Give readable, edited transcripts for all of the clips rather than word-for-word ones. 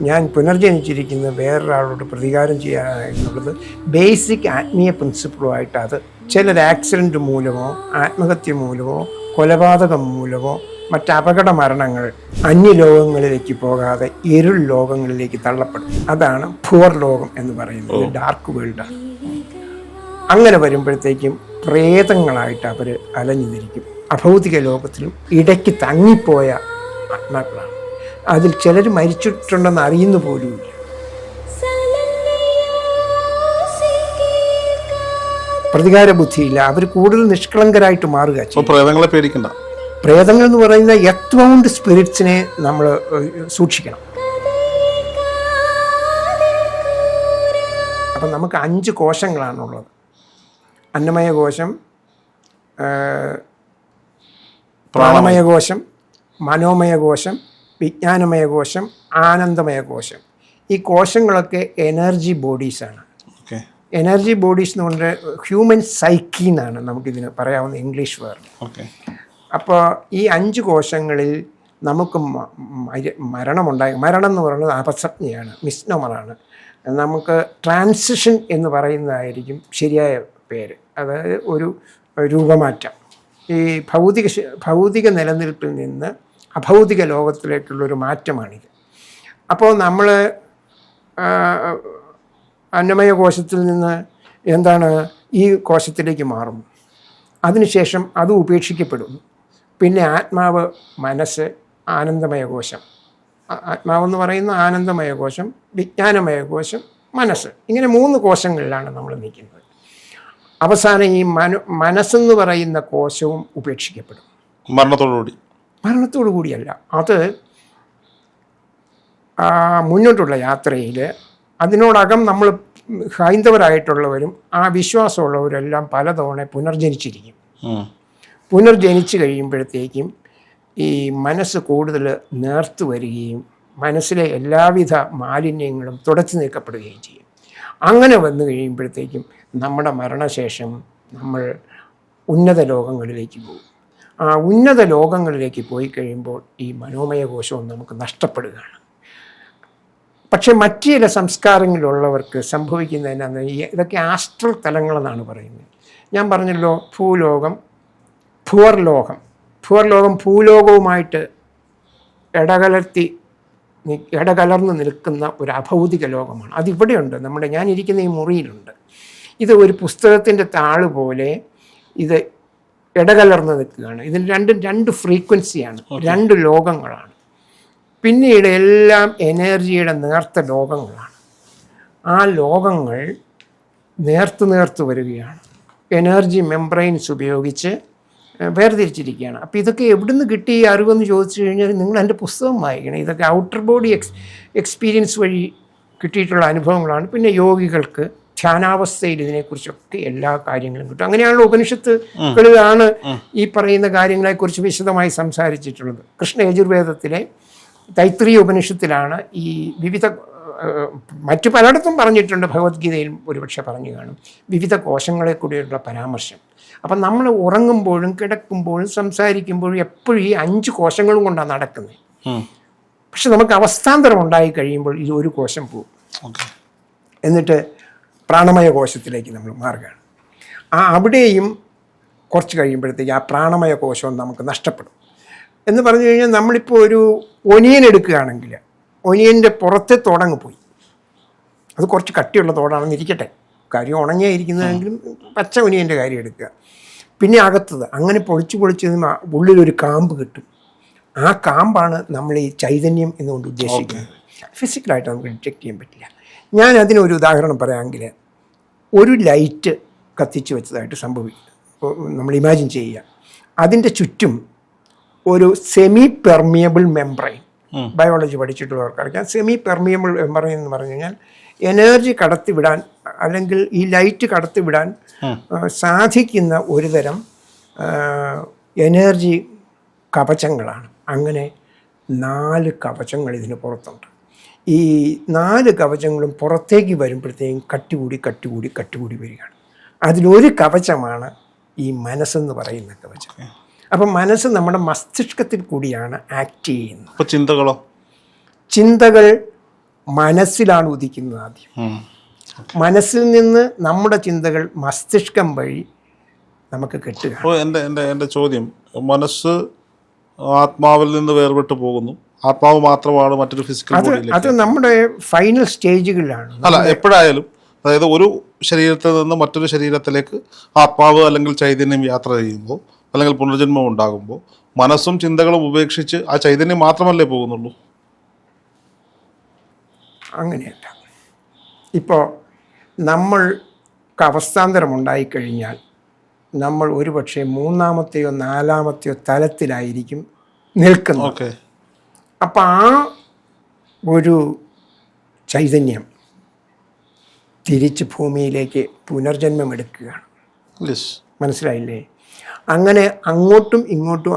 ഞാൻ പുനർജനിച്ചിരിക്കുന്ന വേറൊരാളോട് പ്രതികാരം ചെയ്യാനുള്ളത് ബേസിക് ആത്മീയ പ്രിൻസിപ്പിളുമായിട്ട് അത് ചിലർ ആക്സിഡൻറ്റ് മൂലമോ ആത്മഹത്യ മൂലമോ കൊലപാതകം മൂലമോ മറ്റ് അപകട മരണങ്ങൾ അന്യലോകങ്ങളിലേക്ക് പോകാതെ ഇരുൾ ലോകങ്ങളിലേക്ക് തള്ളപ്പെടും. അതാണ് ഭൂർ ലോകം എന്ന് പറയുന്നത്, ഡാർക്ക് വേൾഡാണ്. അങ്ങനെ വരുമ്പോഴത്തേക്കും പ്രേതങ്ങളായിട്ട് അവർ അലഞ്ഞു തിരിക്കും. അഭൗതിക ലോകത്തിലും ഇടയ്ക്ക് തങ്ങിപ്പോയ ആത്മാക്കളാണ്. അതിൽ ചിലർ മരിച്ചിട്ടുണ്ടെന്ന് അറിയുന്നു പോലുമില്ല. പ്രതികാര ബുദ്ധിയില്ല. അവർ കൂടുതൽ നിഷ്കളങ്കരായിട്ട് മാറുക. പ്രേതങ്ങളെ പേടിക്കണ്ട. പ്രേതങ്ങൾ എന്ന് പറയുന്ന എത്രൗണ്ട് സ്പിരിറ്റ്സിനെ നമ്മൾ സൂക്ഷിക്കണം. അപ്പം നമുക്ക് 5 കോശങ്ങളാണുള്ളത്. അന്നമയ കോശം, പ്രാണമയ കോശം, മനോമയ കോശം, വിജ്ഞാനമയ കോശം, ആനന്ദമയ കോശം. ഈ കോശങ്ങളൊക്കെ എനർജി ബോഡീസാണ്. എനർജി ബോഡീസ് എന്ന് പറഞ്ഞാൽ ഹ്യൂമൻ സൈക്കി എന്നാണ് നമുക്കിതിന് പറയാവുന്ന ഇംഗ്ലീഷ് വേർഡ്. അപ്പോൾ ഈ 5 കോശങ്ങളിൽ നമുക്ക് മരണമുണ്ടായി. മരണം എന്ന് പറയുന്നത് അപസജ്ഞയാണ്, മിസ്നോമറാണ്. നമുക്ക് ട്രാൻസിഷൻ എന്ന് പറയുന്നതായിരിക്കും ശരിയായ പേര്. അതായത് ഒരു രൂപമാറ്റം. ഈ ഭൗതിക നിലനിൽപ്പിൽ നിന്ന് അഭൗതിക ലോകത്തിലേക്കുള്ളൊരു മാറ്റമാണിത്. അപ്പോൾ നമ്മൾ അന്നമയ കോശത്തിൽ നിന്ന് എന്താണ് ഈ കോശത്തിലേക്ക് മാറും. അതിനുശേഷം അത് ഉപേക്ഷിക്കപ്പെടുന്നു. പിന്നെ ആത്മാവ്, മനസ്സ്, ആനന്ദമയ കോശം. ആത്മാവെന്ന് പറയുന്ന ആനന്ദമയ കോശം, വിജ്ഞാനമയ കോശം, മനസ്സ്. ഇങ്ങനെ 3 കോശങ്ങളിലാണ് നമ്മൾ നിൽക്കുന്നത്. അവസാനം ഈ മനസ്സെന്ന് പറയുന്ന കോശവും ഉപേക്ഷിക്കപ്പെടും. മരണത്തോടു കൂടിയല്ല, അത് മുന്നോട്ടുള്ള യാത്രയിൽ അതിനോടകം നമ്മൾ ഹൈന്ദവരായിട്ടുള്ളവരും ആ വിശ്വാസമുള്ളവരെല്ലാം പലതവണ പുനർജനിച്ചിരിക്കും. പുനർജനിച്ച് കഴിയുമ്പോഴത്തേക്കും ഈ മനസ്സ് കൂടുതൽ നേർത്തു വരികയും മനസ്സിലെ എല്ലാവിധ മാലിന്യങ്ങളും തുടച്ചു നീക്കപ്പെടുകയും ചെയ്യും. അങ്ങനെ വന്നു കഴിയുമ്പോഴത്തേക്കും നമ്മുടെ മരണശേഷം നമ്മൾ ഉന്നത ലോകങ്ങളിലേക്ക് പോകും. ആ ഉന്നത ലോകങ്ങളിലേക്ക് പോയി കഴിയുമ്പോൾ ഈ മനോമയ കോശവും നമുക്ക് നഷ്ടപ്പെടുകയാണ്. പക്ഷെ മറ്റു ചില സംസ്കാരങ്ങളിലുള്ളവർക്ക് സംഭവിക്കുന്നതിനാണ് ഇതൊക്കെ ആസ്ട്രൽ തലങ്ങളെന്നാണ് പറയുന്നത്. ഞാൻ പറഞ്ഞല്ലോ, ഭൂവർലോകം ഭൂലോകവുമായിട്ട് ഇടകലർന്ന് നിൽക്കുന്ന ഒരു അഭൗതിക ലോകമാണ്. അതിവിടെയുണ്ട്, ഞാനിരിക്കുന്ന ഈ മുറിയിലുണ്ട്. ഇത് ഒരു പുസ്തകത്തിൻ്റെ താള് പോലെ ഇത് ഇടകലർന്ന് നിൽക്കുകയാണ്. ഇതിന് രണ്ട് ഫ്രീക്വൻസിയാണ്, 2 ലോകങ്ങളാണ്. പിന്നീട് എല്ലാം എനർജിയുടെ നേർത്ത ലോകങ്ങളാണ്. ആ ലോകങ്ങൾ നേർത്ത് വരികയാണ്. എനർജി മെംബ്രെയിൻസ് ഉപയോഗിച്ച് വേർതിരിച്ചിരിക്കുകയാണ്. അപ്പോൾ ഇതൊക്കെ എവിടുന്ന് കിട്ടി ഈ അറിവെന്ന് ചോദിച്ചു കഴിഞ്ഞാൽ നിങ്ങൾ എൻ്റെ പുസ്തകം വായിക്കണം. ഇതൊക്കെ ഔട്ടർ ബോഡി എക്സ്പീരിയൻസ് വഴി കിട്ടിയിട്ടുള്ള അനുഭവങ്ങളാണ്. പിന്നെ യോഗികൾക്ക് ധ്യാനാവസ്ഥയിൽ ഇതിനെക്കുറിച്ചൊക്കെ എല്ലാ കാര്യങ്ങളും കിട്ടും. അങ്ങനെയാണല്ലോ ഉപനിഷത്തുകളിലാണ് ഈ പറയുന്ന കാര്യങ്ങളെക്കുറിച്ച് വിശദമായി സംസാരിച്ചിട്ടുള്ളത്. കൃഷ്ണ യജുർവേദത്തിലെ തൈത്രീയ ഉപനിഷത്തിലാണ് ഈ വിവിധ, മറ്റു പലയിടത്തും പറഞ്ഞിട്ടുണ്ട്, ഭഗവത്ഗീതയിൽ ഒരുപക്ഷെ പറഞ്ഞു കാണും, വിവിധ കോശങ്ങളെ കൂടിയുള്ള പരാമർശം. അപ്പം നമ്മൾ ഉറങ്ങുമ്പോഴും കിടക്കുമ്പോഴും സംസാരിക്കുമ്പോഴും എപ്പോഴും ഈ 5 കോശങ്ങളും കൊണ്ടാണ് നടക്കുന്നത്. പക്ഷെ നമുക്ക് അവസ്ഥാന്തരം ഉണ്ടായി കഴിയുമ്പോൾ ഈ ഒരു കോശം പോകും. എന്നിട്ട് പ്രാണമയ കോശത്തിലേക്ക് നമ്മൾ മാറുകയാണ്. അവിടെയും കുറച്ച് കഴിയുമ്പോഴത്തേക്ക് ആ പ്രാണമയ കോശവും നമുക്ക് നഷ്ടപ്പെടും. എന്ന് പറഞ്ഞു കഴിഞ്ഞാൽ നമ്മളിപ്പോൾ ഒരു ഒനിയൻ എടുക്കുകയാണെങ്കിൽ ഒനിയൻ്റെ പുറത്തെ തോടങ്ങ് പോയി. അത് കുറച്ച് കട്ടിയുള്ള തോടാണെന്ന് ഇരിക്കട്ടെ, കാര്യം ഉണങ്ങിയിരിക്കുന്നതെങ്കിലും പച്ച ഒനിയൻ്റെ കാര്യം എടുക്കുക. പിന്നെ അകത്തത് അങ്ങനെ പൊളിച്ച് ഉള്ളിലൊരു കാമ്പ് കിട്ടും. ആ കാമ്പാണ് നമ്മൾ ഈ ചൈതന്യം എന്നുകൊണ്ട് ഉദ്ദേശിക്കുന്നത്. ഫിസിക്കലായിട്ട് നമുക്ക് ഡിറ്റക്ട് ചെയ്യാൻ പറ്റില്ല. ഞാൻ അതിനൊരു ഉദാഹരണം പറയാമെങ്കിൽ, ഒരു ലൈറ്റ് കത്തിച്ച് വെച്ചതായിട്ട് നമ്മൾ ഇമാജിൻ ചെയ്യുക. അതിൻ്റെ ചുറ്റും ഒരു സെമി പെർമിയബിൾ മെംബ്രെയിൻ, ബയോളജി പഠിച്ചിട്ടുള്ളവർക്ക് അറിയാം. സെമി പെർമിയബിൾ മെംബ്രെയിൻ എന്ന് പറഞ്ഞു കഴിഞ്ഞാൽ എനർജി കടത്തിവിടാൻ അല്ലെങ്കിൽ ഈ ലൈറ്റ് കടത്തിവിടാൻ സാധിക്കുന്ന ഒരു തരം എനർജി കവചങ്ങളാണ്. അങ്ങനെ 4 കവചങ്ങൾ ഇതിന് പുറത്തുണ്ട്. ഈ 4 കവചങ്ങളും പുറത്തേക്ക് വരുമ്പോഴത്തേക്കും കട്ടികൂടി വരികയാണ്. അതിലൊരു കവചമാണ് ഈ മനസ്സെന്ന് പറയുന്ന കവചം. അപ്പം മനസ്സ് നമ്മുടെ മസ്തിഷ്കത്തിൽ കൂടിയാണ് ആക്ട് ചെയ്യുന്നത്. ചിന്തകൾ മനസ്സിലാണ് ഉദിക്കുന്നത് ആദ്യം. മനസ്സിൽ നിന്ന് നമ്മുടെ ചിന്തകൾ മസ്തിഷ്കം വഴി നമുക്ക് കിട്ടുക. അപ്പോൾ എൻ്റെ ചോദ്യം, മനസ്സ് ആത്മാവിൽ നിന്ന് വേർപെട്ട് പോകുന്നു, ആത്മാവ് മാത്രമാണ് മറ്റൊരു ഫിസിക്കൽ ബോഡിയിലേക്ക്. അത് നമ്മുടെ ഫൈനൽ സ്റ്റേജുകളിലാണ്. അല്ല, എപ്പോഴായാലും, അതായത് ഒരു ശരീരത്തിൽ നിന്ന് മറ്റൊരു ശരീരത്തിലേക്ക് ആത്മാവ് അല്ലെങ്കിൽ ചൈതന്യം യാത്ര ചെയ്യുമ്പോൾ അല്ലെങ്കിൽ പുനർജന്മം ഉണ്ടാകുമ്പോൾ മനസ്സും ചിന്തകളും ഉപേക്ഷിച്ച് ആ ചൈതന്യം മാത്രമല്ലേ പോകുന്നുള്ളൂ? അങ്ങനെയല്ല. ഇപ്പോൾ നമ്മൾക്ക് അവസ്ഥാന്തരം ഉണ്ടായിക്കഴിഞ്ഞാൽ നമ്മൾ ഒരുപക്ഷെ മൂന്നാമത്തെയോ നാലാമത്തെയോ തലത്തിലായിരിക്കും നിൽക്കുന്നത്. അപ്പം ആ ഒരു ചൈതന്യം തിരിച്ച് ഭൂമിയിലേക്ക് പുനർജന്മം എടുക്കുകയാണ്. മനസ്സിലായില്ലേ? അങ്ങനെ അങ്ങോട്ടും ഇങ്ങോട്ടും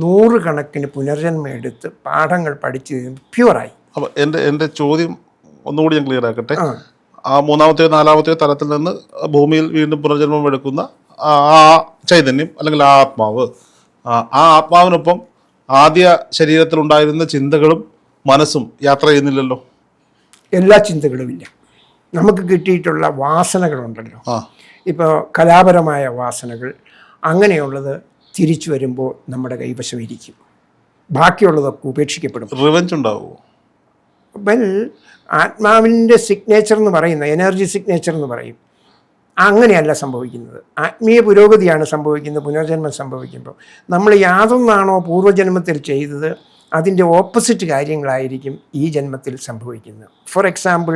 100 കണക്കിന് പുനർജന്മം എടുത്ത് പാഠങ്ങൾ പഠിച്ച് പ്യുവറായി. അപ്പോൾ എൻ്റെ ചോദ്യം ഒന്നുകൂടി ഞാൻ ക്ലിയർ ആക്കട്ടെ. ആ മൂന്നാമത്തെയോ നാലാമത്തെയോ തലത്തിൽ നിന്ന് ഭൂമിയിൽ വീണ്ടും പുനർജന്മം എടുക്കുന്ന ആ ചൈതന്യം അല്ലെങ്കിൽ ആ ആത്മാവ്, ആ ആത്മാവിനൊപ്പം ആദ്യ ശരീരത്തിലുണ്ടായിരുന്ന ചിന്തകളും മനസ്സും യാത്ര ചെയ്യുന്നില്ലല്ലോ. എല്ലാ ചിന്തകളും ഇല്ല. നമുക്ക് കിട്ടിയിട്ടുള്ള വാസനകളുണ്ടല്ലോ, ഇപ്പോൾ കലാപരമായ വാസനകൾ, അങ്ങനെയുള്ളത് തിരിച്ചു വരുമ്പോൾ നമ്മുടെ കൈവശം ഇരിക്കും. ബാക്കിയുള്ളതൊക്കെ ഉപേക്ഷിക്കപ്പെടും. റിവെഞ്ച് ഉണ്ടാവുമോ? വെൽ, ആത്മാവിൻ്റെ സിഗ്നേച്ചർ എന്ന് പറയുന്ന എനർജി സിഗ്നേച്ചർ എന്ന് പറയും. അങ്ങനെയല്ല സംഭവിക്കുന്നത്. ആത്മീയ പുരോഗതിയാണ് സംഭവിക്കുന്നത്. പുനർജന്മം സംഭവിക്കുമ്പോൾ നമ്മൾ യാതൊന്നാണോ പൂർവ്വജന്മത്തിൽ ചെയ്തത് അതിൻ്റെ ഓപ്പോസിറ്റ് കാര്യങ്ങളായിരിക്കും ഈ ജന്മത്തിൽ സംഭവിക്കുന്നത്. ഫോർ എക്സാമ്പിൾ,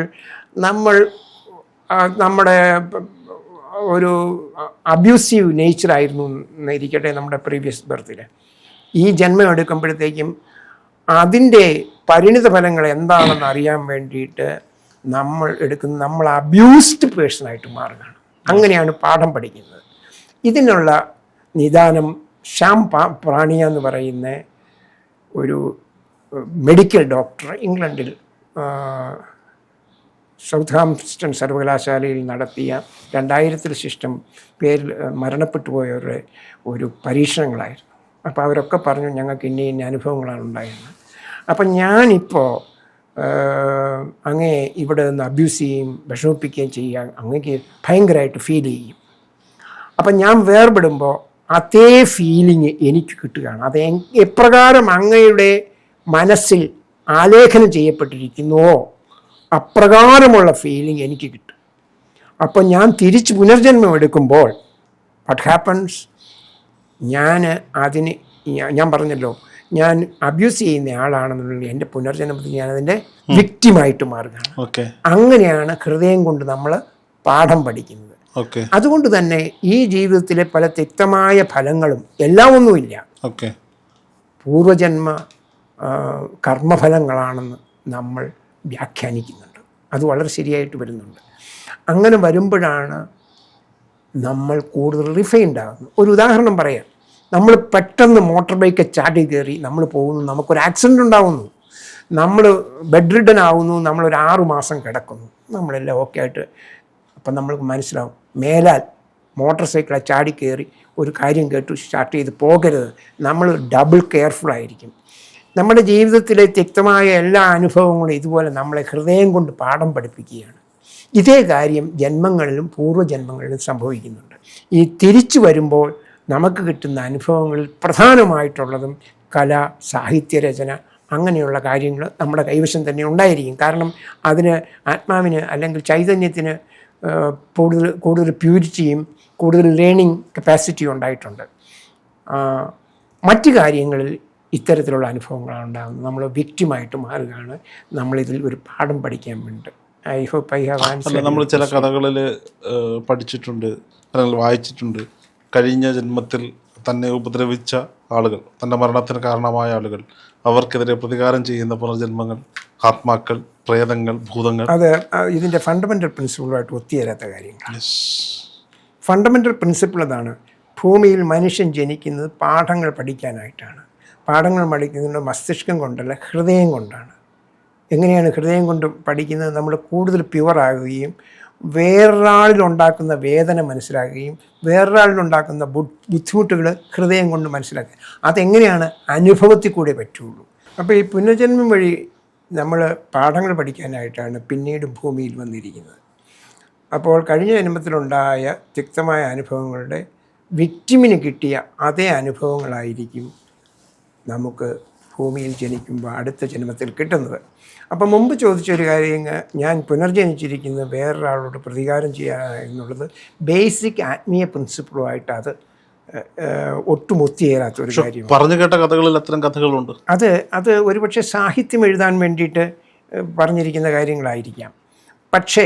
നമ്മുടെ ഒരു അബ്യൂസീവ് നേച്ചറായിരുന്നു എന്നിരിക്കട്ടെ നമ്മുടെ പ്രീവിയസ് ബർത്തിൽ. ഈ ജന്മം എടുക്കുമ്പോഴത്തേക്കും അതിൻ്റെ പരിണിത ഫലങ്ങൾ എന്താണെന്ന് അറിയാൻ വേണ്ടിയിട്ട് നമ്മൾ അബ്യൂസ്ഡ് പേഴ്സണായിട്ട് മാറുകയാണ്. അങ്ങനെയാണ് പാഠം പഠിക്കുന്നത്. ഇതിനുള്ള നിദാനം ശ്യാം പ്രാണിയ എന്ന് പറയുന്ന ഒരു മെഡിക്കൽ ഡോക്ടർ ഇംഗ്ലണ്ടിൽ സൗത്ത്ഹാംപ്റ്റൺ സർവകലാശാലയിൽ നടത്തിയ 2000 ശിഷ്ടം പേരിൽ മരണപ്പെട്ടു പോയവരുടെ ഒരു പരീക്ഷണങ്ങളായിരുന്നു. അപ്പോൾ അവരൊക്കെ പറഞ്ഞു ഞങ്ങൾക്ക് ഇന്ന അനുഭവങ്ങളാണ് ഉണ്ടായിരുന്നത്. അപ്പം ഞാനിപ്പോൾ അങ്ങേ ഇവിടെ നിന്ന് അബ്യൂസ് ചെയ്യും, വിഷമിപ്പിക്കുകയും ചെയ്യാൻ അങ്ങേക്ക് ഭയങ്കരമായിട്ട് ഫീൽ ചെയ്യും. അപ്പം ഞാൻ വേർപെടുമ്പോൾ അതേ ഫീലിംഗ് എനിക്ക് കിട്ടുകയാണ്. അത് എപ്രകാരം അങ്ങയുടെ മനസ്സിൽ ആലേഖനം ചെയ്യപ്പെട്ടിരിക്കുന്നുവോ അപ്രകാരമുള്ള ഫീലിംഗ് എനിക്ക് കിട്ടും. അപ്പം ഞാൻ തിരിച്ച് പുനർജന്മം എടുക്കുമ്പോൾ വാട്ട് ഹാപ്പൻസ്, ഞാൻ പറഞ്ഞല്ലോ, ഞാൻ അബ്യൂസ് ചെയ്യുന്ന ആളാണെന്നുണ്ടെങ്കിൽ എൻ്റെ പുനർജന്മത്തിൽ ഞാനതിൻ്റെ വിക്റ്റിമായിട്ട് മാറുകയാണ്. അങ്ങനെയാണ് ഹൃദയം കൊണ്ട് നമ്മൾ പാഠം പഠിക്കുന്നത്. അതുകൊണ്ട് തന്നെ ഈ ജീവിതത്തിലെ പല തിക്തമായ ഫലങ്ങളും എല്ലാം ഒന്നുമില്ല, പൂർവജന്മ കർമ്മഫലങ്ങളാണെന്ന് നമ്മൾ വ്യാഖ്യാനിക്കുന്നുണ്ട്. അത് വളരെ ശരിയായിട്ട് വരുന്നുണ്ട്. അങ്ങനെ വരുമ്പോഴാണ് നമ്മൾ കൂടുതൽ റിഫൈൻഡ് ആകുന്നത്. ഒരു ഉദാഹരണം പറയാം. നമ്മൾ പെട്ടെന്ന് മോട്ടോർ ബൈക്ക് ചാടി കയറി നമ്മൾ പോകുന്നു, നമുക്കൊരു ആക്സിഡൻ്റ് ഉണ്ടാകുന്നു, നമ്മൾ ബെഡ് റിഡൻ ആവുന്നു, നമ്മളൊരു 6 മാസം കിടക്കുന്നു, നമ്മളെല്ലാം ഓക്കെ ആയിട്ട്. അപ്പം നമ്മൾക്ക് മനസ്സിലാവും മേലാൽ മോട്ടോർ സൈക്കിളെ ചാടി കയറി ഒരു കാര്യം കേട്ടു സ്റ്റാർട്ട് ചെയ്ത് പോകരുത്. നമ്മൾ ഡബിൾ കെയർഫുള്ളായിരിക്കും. നമ്മുടെ ജീവിതത്തിലെ തിക്തമായ എല്ലാ അനുഭവങ്ങളും ഇതുപോലെ നമ്മളെ ഹൃദയം കൊണ്ട് പാഠം പഠിപ്പിക്കുകയാണ്. ഇതേ കാര്യം ജന്മങ്ങളിലും പൂർവ്വജന്മങ്ങളിലും സംഭവിക്കുന്നുണ്ട്. ഈ തിരിച്ചു വരുമ്പോൾ നമുക്ക് കിട്ടുന്ന അനുഭവങ്ങളിൽ പ്രധാനമായിട്ടുള്ളതും കല, സാഹിത്യരചന, അങ്ങനെയുള്ള കാര്യങ്ങൾ നമ്മുടെ കൈവശം തന്നെ ഉണ്ടായിരിക്കും. കാരണം അതിന് ആത്മാവിന് അല്ലെങ്കിൽ ചൈതന്യത്തിന് കൂടുതൽ പ്യൂരിറ്റിയും കൂടുതൽ ലേണിംഗ് കപ്പാസിറ്റിയും ഉണ്ടായിട്ടുണ്ട്. മറ്റ് കാര്യങ്ങളിൽ ഇത്തരത്തിലുള്ള അനുഭവങ്ങളാണ് ഉണ്ടാകുന്നത്. നമ്മൾ വിക്റ്റിമായിട്ട് മാറുകയാണ്. നമ്മളിതിൽ ഒരു പാഠം പഠിക്കാൻ വേണ്ടി. I hope I have answer. നമ്മൾ ചില കഥകളിൽ പഠിച്ചിട്ടുണ്ട് അല്ലെങ്കിൽ വായിച്ചിട്ടുണ്ട്, കഴിഞ്ഞ ജന്മത്തിൽ തന്നെ ഉപദ്രവിച്ച ആളുകൾ, തൻ്റെ മരണത്തിന് കാരണമായ ആളുകൾ, അവർക്കെതിരെ പ്രതികാരം ചെയ്യുന്ന പുനർജന്മങ്ങൾ, ആത്മാക്കൾ, പ്രേതങ്ങൾ, ഭൂതങ്ങൾ. അത് ഇതിൻ്റെ ഫണ്ടമെൻ്റൽ പ്രിൻസിപ്പിളുമായിട്ട് ഒത്തുചേരാത്ത കാര്യങ്ങൾ. ഫണ്ടമെൻ്റൽ പ്രിൻസിപ്പിൾ അതാണ്. ഭൂമിയിൽ മനുഷ്യൻ ജനിക്കുന്നത് പാഠങ്ങൾ പഠിക്കാനായിട്ടാണ്. പാഠങ്ങൾ പഠിക്കുന്നത് മസ്തിഷ്കം കൊണ്ടല്ല, ഹൃദയം കൊണ്ടാണ്. എങ്ങനെയാണ് ഹൃദയം കൊണ്ട് പഠിക്കുന്നത്? നമ്മൾ കൂടുതൽ പ്യുവറാകുകയും വേറൊരാളിലുണ്ടാക്കുന്ന വേദന മനസ്സിലാക്കുകയും വേറൊരാളിലുണ്ടാക്കുന്ന ബുദ്ധിമുട്ടുകൾ ഹൃദയം കൊണ്ട് മനസ്സിലാക്കുക. അതെങ്ങനെയാണ്? അനുഭവത്തിൽ കൂടെ പറ്റുള്ളൂ. അപ്പോൾ ഈ പുനർജന്മം വഴി നമ്മൾ പാഠങ്ങൾ പഠിക്കാനായിട്ടാണ് പിന്നീട് ഭൂമിയിൽ വന്നിരിക്കുന്നത്. അപ്പോൾ കഴിഞ്ഞ ജന്മത്തിലുണ്ടായ തിക്തമായ അനുഭവങ്ങളുടെ വിക്റ്റിമിന് കിട്ടിയ അതേ അനുഭവങ്ങളായിരിക്കും നമുക്ക് ഭൂമിയിൽ ജനിക്കുമ്പോൾ അടുത്ത ജന്മത്തിൽ കിട്ടുന്നത്. അപ്പം മുമ്പ് ചോദിച്ചൊരു കാര്യം, ഞാൻ പുനർജനിച്ചിരിക്കുന്നത് വേറൊരാളോട് പ്രതികാരം ചെയ്യുക എന്നുള്ളത് ബേസിക് ആത്മീയ പ്രിൻസിപ്പിളുമായിട്ട് അത് ഒട്ടും ഒത്തുചേരാത്തൊരു കാര്യമാണ്. പറഞ്ഞു കേട്ട കഥകളിൽ അത്തരം കഥകളുണ്ട്. അത് ഒരുപക്ഷെ സാഹിത്യം എഴുതാൻ വേണ്ടിയിട്ട് പറഞ്ഞിരിക്കുന്ന കാര്യങ്ങളായിരിക്കാം. പക്ഷേ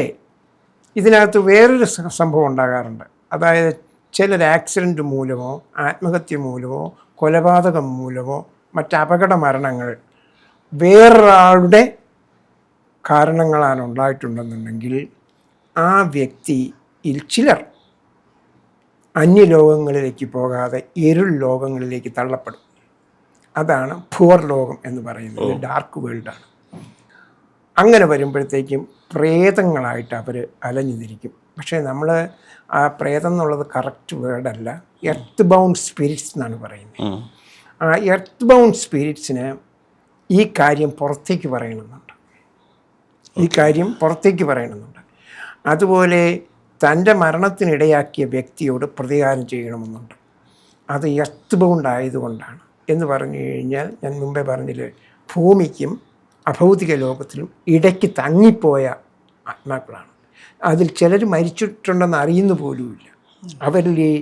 ഇതിനകത്ത് വേറൊരു സംഭവം ഉണ്ടാകാറുണ്ട്. അതായത് ചിലർ ആക്സിഡൻറ്റ് മൂലമോ ആത്മഹത്യ മൂലമോ കൊലപാതകം മൂലമോ മറ്റ് അപകട മരണങ്ങൾ വേറൊരാളുടെ കാരണങ്ങളാണ് ഉണ്ടായിട്ടുണ്ടെന്നുണ്ടെങ്കിൽ ആ വ്യക്തിയിൽ ചിലർ അന്യലോകങ്ങളിലേക്ക് പോകാതെ ഇരുൾ ലോകങ്ങളിലേക്ക് തള്ളപ്പെടും. അതാണ് ഭൂവർ ലോകം എന്ന് പറയുന്നത്, ഡാർക്ക് വേൾഡാണ്. അങ്ങനെ വരുമ്പോഴത്തേക്കും പ്രേതങ്ങളായിട്ട് അവർ അലഞ്ഞിരിക്കും. പക്ഷേ നമ്മൾ ആ പ്രേതം എന്നുള്ളത് കറക്റ്റ് വേർഡല്ല, എർത്ത് ബൗണ്ട് സ്പിരിറ്റ്സ് എന്നാണ് പറയുന്നത്. ആ എർത്ത് ബൗണ്ട് സ്പിരിറ്റ്സിന് ഈ കാര്യം പുറത്തേക്ക് പറയണമെന്നുണ്ട്. അതുപോലെ തൻ്റെ മരണത്തിനിടയാക്കിയ വ്യക്തിയോട് പ്രതികാരം ചെയ്യണമെന്നുണ്ട്. അത് എർത്ത് ബൗണ്ട് ആയതുകൊണ്ടാണ് എന്ന് പറഞ്ഞു കഴിഞ്ഞാൽ, ഞാൻ മുമ്പേ പറഞ്ഞില്ലേ, ഭൂമിക്കും അഭൗതിക ലോകത്തിലും ഇടയ്ക്ക് തങ്ങിപ്പോയ ആത്മാക്കളാണ്. അതിൽ ചിലർ മരിച്ചിട്ടുണ്ടെന്ന് അറിയുന്നു പോലുമില്ല. അവരിൽ ഈ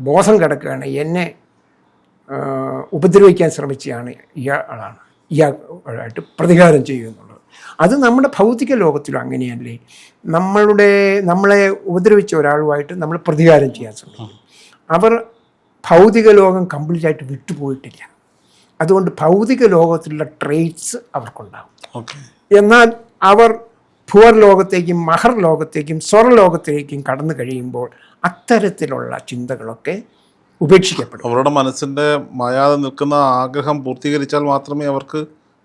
ബോധം കിടക്കുകയാണ്, എന്നെ ഉപദ്രവിക്കാൻ ശ്രമിച്ചാണ് ഇയാളായിട്ട് പ്രതികാരം ചെയ്യുമെന്നുള്ളത്. അത് നമ്മുടെ ഭൗതിക ലോകത്തിലും അങ്ങനെയല്ലേ. നമ്മളെ ഉപദ്രവിച്ച ഒരാളുമായിട്ട് നമ്മൾ പ്രതികാരം ചെയ്യാൻ ശ്രമിക്കും. അവർ ഭൗതിക ലോകം കംപ്ലീറ്റായിട്ട് വിട്ടുപോയിട്ടില്ല. അതുകൊണ്ട് ഭൗതിക ലോകത്തിലുള്ള ട്രേറ്റ്സ് അവർക്കുണ്ടാകും. എന്നാൽ അവർ ഭൂവർ ലോകത്തേക്കും മഹർ ലോകത്തേക്കും സ്വർലോകത്തേക്കും കടന്നു കഴിയുമ്പോൾ അത്തരത്തിലുള്ള ചിന്തകളൊക്കെ ഉപേക്ഷിക്കപ്പെടും. അവരുടെ മനസ്സിൻ്റെ മായാതെ നിൽക്കുന്ന ആഗ്രഹം പൂർത്തീകരിച്ചാൽ മാത്രമേ അവർക്ക്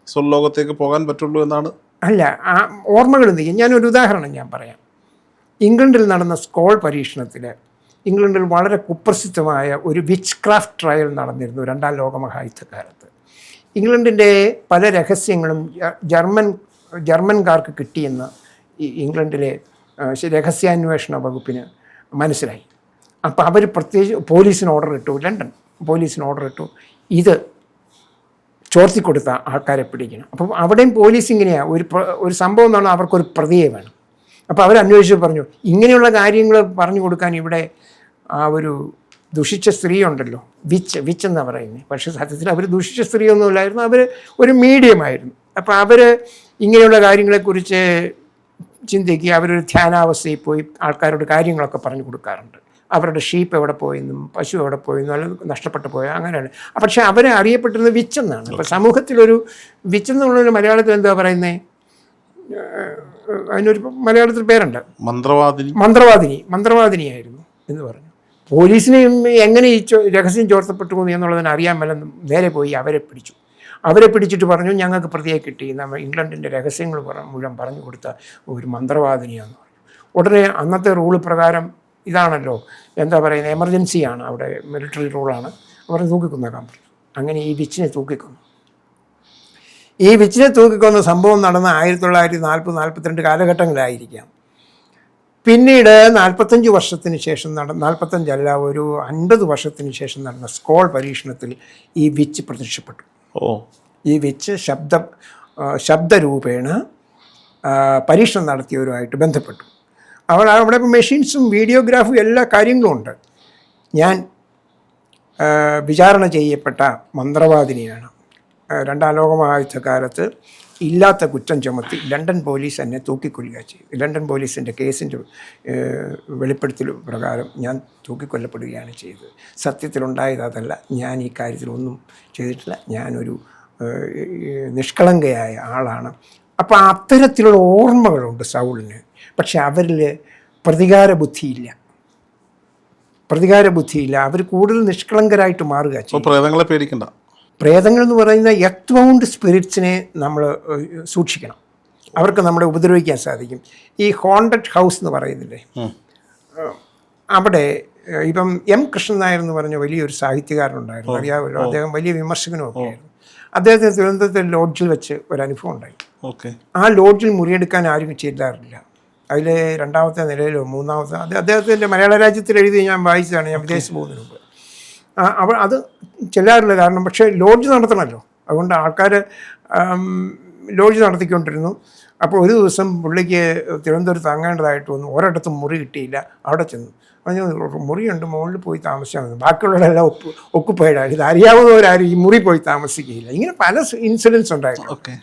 സ്വർലോകത്തേക്ക് പോകാൻ പറ്റുള്ളൂ എന്നാണ്. അല്ല, ആ ഓർമ്മകൾ എന്തെങ്കിലും. ഞാനൊരു ഉദാഹരണം ഞാൻ പറയാം. ഇംഗ്ലണ്ടിൽ നടന്ന സ്കോൾ പരീക്ഷണത്തിൽ ഇംഗ്ലണ്ടിൽ വളരെ കുപ്രസിദ്ധമായ ഒരു വിച്ച് ക്രാഫ്റ്റ് ട്രയൽ നടന്നിരുന്നു 2ാം ലോകമഹായുദ്ധകാലത്ത്. ഇംഗ്ലണ്ടിൻ്റെ പല രഹസ്യങ്ങളും ജർമ്മൻകാർക്ക് കിട്ടിയെന്ന് ഇംഗ്ലണ്ടിലെ രഹസ്യാന്വേഷണ വകുപ്പിന് മനസ്സിലായി. അപ്പോൾ അവർ പ്രത്യേകിച്ച് പോലീസിന് ഓർഡർ ഇട്ടു, ഇത് ചോർത്തിക്കൊടുത്ത ആൾക്കാരെ പിടിക്കണം. അപ്പം അവിടെയും പോലീസ് ഇങ്ങനെയാണ്, ഒരു സംഭവം എന്ന് പറഞ്ഞാൽ അവർക്കൊരു പ്രതിയെ വേണം. അപ്പോൾ അവരന്വേഷിച്ച് പറഞ്ഞു, ഇങ്ങനെയുള്ള കാര്യങ്ങൾ പറഞ്ഞു കൊടുക്കാൻ ഇവിടെ ആ ഒരു ദുഷിച്ച സ്ത്രീ ഉണ്ടല്ലോ, വിച്ച് എന്നാണ് പറയുന്നത്. പക്ഷേ സത്യത്തിൽ അവർ ദുഷിച്ച സ്ത്രീയൊന്നുമില്ലായിരുന്നു, അവർ ഒരു മീഡിയമായിരുന്നു. അപ്പോൾ അവർ ഇങ്ങനെയുള്ള കാര്യങ്ങളെക്കുറിച്ച് ചിന്തിക്കുക, അവരൊരു ധ്യാനാവസ്ഥയിൽ പോയി ആൾക്കാരോട് കാര്യങ്ങളൊക്കെ പറഞ്ഞു കൊടുക്കാറുണ്ട്. അവരുടെ ഷീപ്പ് എവിടെ പോയെന്നും പശു എവിടെ പോയെന്നും അല്ലെങ്കിൽ നഷ്ടപ്പെട്ടു പോയോ അങ്ങനെയാണ്. പക്ഷേ അവരെ അറിയപ്പെട്ടിരുന്നത് വിച്ചെന്നാണ്. അപ്പോൾ സമൂഹത്തിലൊരു വിച്ചെന്നുള്ളൊരു മലയാളത്തിൽ എന്താ പറയുന്നത്, അതിനൊരു മലയാളത്തിൽ പേരുണ്ട്, മന്ത്രവാദിനിയായിരുന്നു എന്ന് പറഞ്ഞു. പോലീസിനെ എങ്ങനെ ഈ രഹസ്യം ചോർത്തപ്പെട്ടു എന്നുള്ളതിന് അറിയാൻ മേലെ നേരെ പോയി അവരെ പിടിച്ചിട്ട് പറഞ്ഞു, ഞങ്ങൾക്ക് പ്രതിയെ കിട്ടി, നമ്മൾ ഇംഗ്ലണ്ടിൻ്റെ രഹസ്യങ്ങൾ മുഴുവൻ പറഞ്ഞു കൊടുത്ത ഒരു മന്ത്രവാദിനിയാണെന്ന് പറഞ്ഞു. ഉടനെ അന്നത്തെ റൂള് പ്രകാരം ഇതാണല്ലോ, എന്താ പറയുന്നത്, എമർജൻസിയാണ്, അവിടെ മിലിറ്ററി റൂളാണ്, അവർ തൂക്കിക്കൊന്നേക്കാൻ പറഞ്ഞു. അങ്ങനെ ഈ വിച്ചിനെ തൂക്കിക്കൊന്ന സംഭവം നടന്ന 1940-42 കാലഘട്ടങ്ങളിലായിരിക്കാം. പിന്നീട് 45 വർഷത്തിന് ശേഷം 45 ഒരു 50 വർഷത്തിന് ശേഷം നടന്ന സ്കോൾ പരീക്ഷണത്തിൽ ഈ വിച്ച് പ്രത്യക്ഷപ്പെട്ടു. ഈ വിച്ച് ശബ്ദരൂപേണ പരീക്ഷണം നടത്തിയവരുമായിട്ട് ബന്ധപ്പെട്ടു. അവിടെ മെഷീൻസും വീഡിയോഗ്രാഫും എല്ലാ കാര്യങ്ങളും ഉണ്ട്. ഞാൻ വിചാരണ ചെയ്യപ്പെട്ട മന്ത്രവാദിനിയാണ്. 2ാം ലോകമഹായുദ്ധകാലത്ത് ഇല്ലാത്ത കുറ്റം ചുമത്തി ലണ്ടൻ പോലീസ് എന്നെ തൂക്കിക്കൊല്ലുക ചെയ്തു. ലണ്ടൻ പോലീസിൻ്റെ കേസിൻ്റെ വെളിപ്പെടുത്തൽ പ്രകാരം ഞാൻ തൂക്കിക്കൊല്ലപ്പെടുകയാണ് ചെയ്തത്. സത്യത്തിലുണ്ടായത് അതല്ല, ഞാൻ ഈ കാര്യത്തിലൊന്നും ചെയ്തിട്ടില്ല, ഞാനൊരു നിഷ്കളങ്കയായ ആളാണ്. അപ്പോൾ അത്തരത്തിലുള്ള ഓർമ്മകളുണ്ട് സൗളിന്. പക്ഷെ അവരിൽ പ്രതികാര ബുദ്ധിയില്ല. അവർ കൂടുതൽ നിഷ്കളങ്കരായിട്ട് മാറുക ചെയ്യും. പ്രേതങ്ങളെ പേടിക്കണ്ട. പ്രേതങ്ങൾ എന്ന് പറയുന്ന എർത്ത് ബൗണ്ട് സ്പിരിറ്റ്സിനെ നമ്മൾ സൂക്ഷിക്കണം. അവർക്ക് നമ്മളെ ഉപദ്രവിക്കാൻ സാധിക്കും. ഈ ഹോണ്ടഡ് ഹൗസ് എന്ന് പറയുന്നില്ലേ, അവിടെ ഇപ്പം എം കൃഷ്ണൻ നായർ എന്ന് പറഞ്ഞ വലിയൊരു സാഹിത്യകാരനുണ്ടായിരുന്നു, അറിയാമല്ലോ. അദ്ദേഹം വലിയ വിമർശകനും ഒക്കെ ആയിരുന്നു. അദ്ദേഹത്തിന് തിരുവനന്തപുരത്തെ ലോഡ്ജിൽ വെച്ച് ഒരു അനുഭവം ഉണ്ടായി. ഓക്കെ. ആ ലോഡ്ജിൽ മുറിയെടുക്കാൻ ആരും ചെല്ലാറില്ല. അതിൽ രണ്ടാമത്തെ നിലയിലോ മൂന്നാമത്തെ അദ്ദേഹത്തിൻ്റെ മലയാള രാജ്യത്തിൽ എഴുതി ഞാൻ വായിച്ചതാണ്, ഞാൻ വിദേശത്ത് പോകുന്നതിന് മുമ്പ്. അപ്പോൾ അത് ചെല്ലാറില്ല. കാരണം പക്ഷേ ലോഡ്ജ് നടത്തണമല്ലോ, അതുകൊണ്ട് ആൾക്കാർ ലോഡ്ജ് നടത്തിക്കൊണ്ടിരുന്നു. അപ്പോൾ ഒരു ദിവസം പുള്ളിക്ക് തിരുവനന്തപുരത്ത് തങ്ങേണ്ടതായിട്ട് വന്നു. ഒരിടത്തും മുറി കിട്ടിയില്ല. അവിടെ ചെന്നു പറഞ്ഞു, മുറിയുണ്ട്, മുകളിൽ പോയി താമസിച്ചാൽ മതി, ബാക്കിയുള്ളവരെല്ലാം ഒക്കുപ്പൈഡാണ്, ഇത് അറിയാവുന്നവരാരും ഈ മുറി പോയി താമസിക്കുകയില്ല. ഇങ്ങനെ പല ഇൻസിഡൻസ് ഉണ്ടായിരുന്നു. ഓക്കെ.